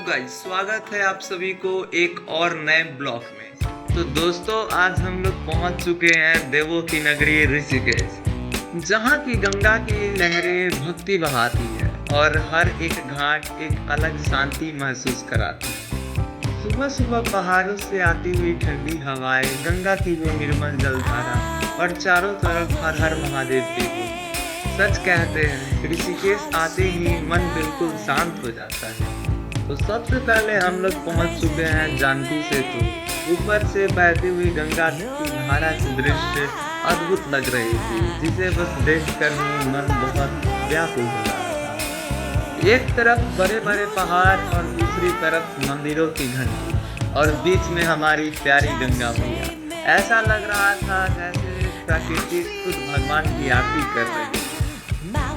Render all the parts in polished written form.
Guys, स्वागत है आप सभी को एक और नए ब्लॉग में। तो दोस्तों, आज हम लोग पहुंच चुके हैं देवों की नगरी ऋषिकेश, जहां की गंगा की लहरें भक्ति बहाती है और हर एक घाट एक अलग शांति महसूस कराती है। सुबह सुबह पहाड़ों से आती हुई ठंडी हवाएं, गंगा की वो निर्मल जलधारा और चारों तरफ हर हर महादेव की गूंज। सच कहते हैं, ऋषिकेश आते ही मन बिल्कुल शांत हो जाता है। तो सबसे पहले हम लोग पहुंच चुके हैं जानकी सेतु। ऊपर से बहती हुई गंगा की धारा की दृश्य अद्भुत लग रही थी, जिसे बस देखकर ही मन बहुत व्याकुल हो रहा था। एक तरफ बड़े बड़े पहाड़ और दूसरी तरफ मंदिरों की घंटी और बीच में हमारी प्यारी गंगा मैया। ऐसा लग रहा था जैसे प्रकृति खुद भगवान की आरती कर रही है।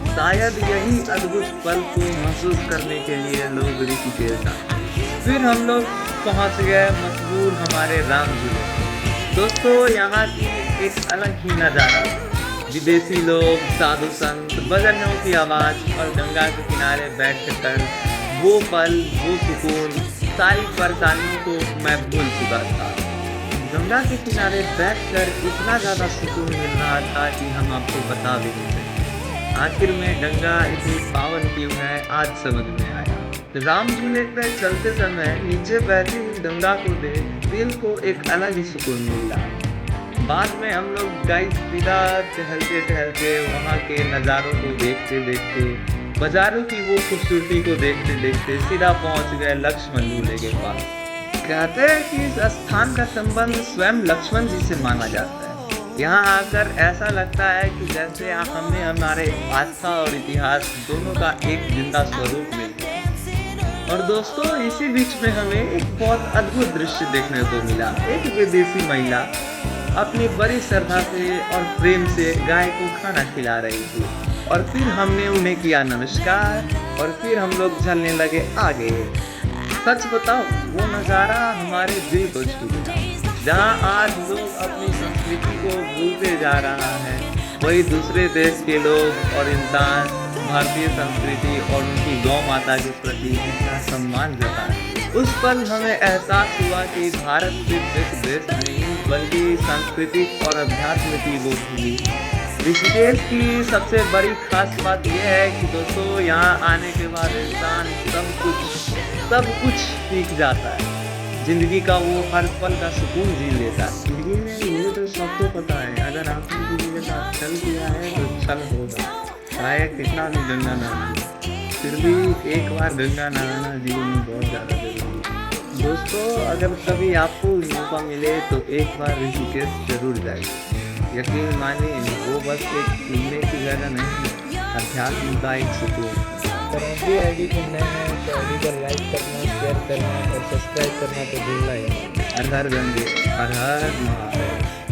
शायद यही अद्भुत पल को महसूस करने के लिए लोग ऋषिकेश आए। फिर हम लोग पहुंच गए मशहूर हमारे राम झूले। दोस्तों, यहाँ की एक अलग ही नज़ारा, विदेशी लोग, साधु संत, बजनों की आवाज़ और गंगा के किनारे बैठकर वो पल, वो सुकून, सारी परेशानियों को मैं भूल चुका था। गंगा के किनारे बैठकर इतना ज़्यादा सुकून मिल रहा था कि हम आपको बता भी नहीं सकते। आखिर में गंगा इतनी पावन क्यों है, आज समझ में आया। राम झूले पर चलते समय नीचे बहती हुई गंगा को देख दिल को एक अलग ही सुकून मिला। बाद में हम लोग गाइस सीधा टहलते टहलते, वहाँ के नज़ारों को देखते देखते, बाजारों की वो खूबसूरती को देखते देखते सीधा पहुँच गए लक्ष्मण झूले के पास। कहते हैं कि इस स्थान का संबंध स्वयं लक्ष्मण जी से माना जाता है। यहाँ आकर ऐसा लगता है कि जैसे हमने हमारे आस्था और इतिहास दोनों का एक जिंदा स्वरूप मिल गया। और दोस्तों, इसी बीच में हमें एक बहुत अद्भुत दृश्य देखने को मिला। एक विदेशी महिला अपनी बड़ी श्रद्धा से और प्रेम से गाय को खाना खिला रही थी और फिर हमने उन्हें किया नमस्कार और फिर हम लोग चलने लगे आगे। सच बताओ, वो नज़ारा हमारे दिल को छू गया। जहाँ आज लोग अपनी संस्कृति को भूलते जा रहा है, वही दूसरे देश के लोग और इंसान भारतीय संस्कृति और उनकी गौ माता के प्रति इतना सम्मान जताए। उस पल हमें एहसास हुआ कि भारत सिर्फ एक देश नहीं, बल्कि सांस्कृतिक और अध्यात्म की वो भूमि। ऋषिकेश की सबसे बड़ी खास बात यह है कि दोस्तों, यहाँ आने के बाद इंसान सब कुछ सीख जाता है। जिंदगी का वो हर पल का सुकून जी लेता है। जिंदगी में ये तो सबको पता है, अगर आपने किसी के साथ छल किया है तो छल होगा, चाहे कितना भी गंगा नहाना, फिर भी एक बार गंगा नहाना जीवन में बहुत ज़्यादा जरूरी है। दोस्तों, अगर कभी आपको मौका मिले तो एक बार ऋषिकेश जरूर जाइए। यकीन मानिए, वो बस एक घूमने की जगह नहीं, अध्यात्म का एक सुकून। तो आईडी को नए हैं तो आईडी को लाइक करना, शेयर करना और सब्सक्राइब करना तो भूलना ही नहीं। हर हर गंगे, हर हर महादेव।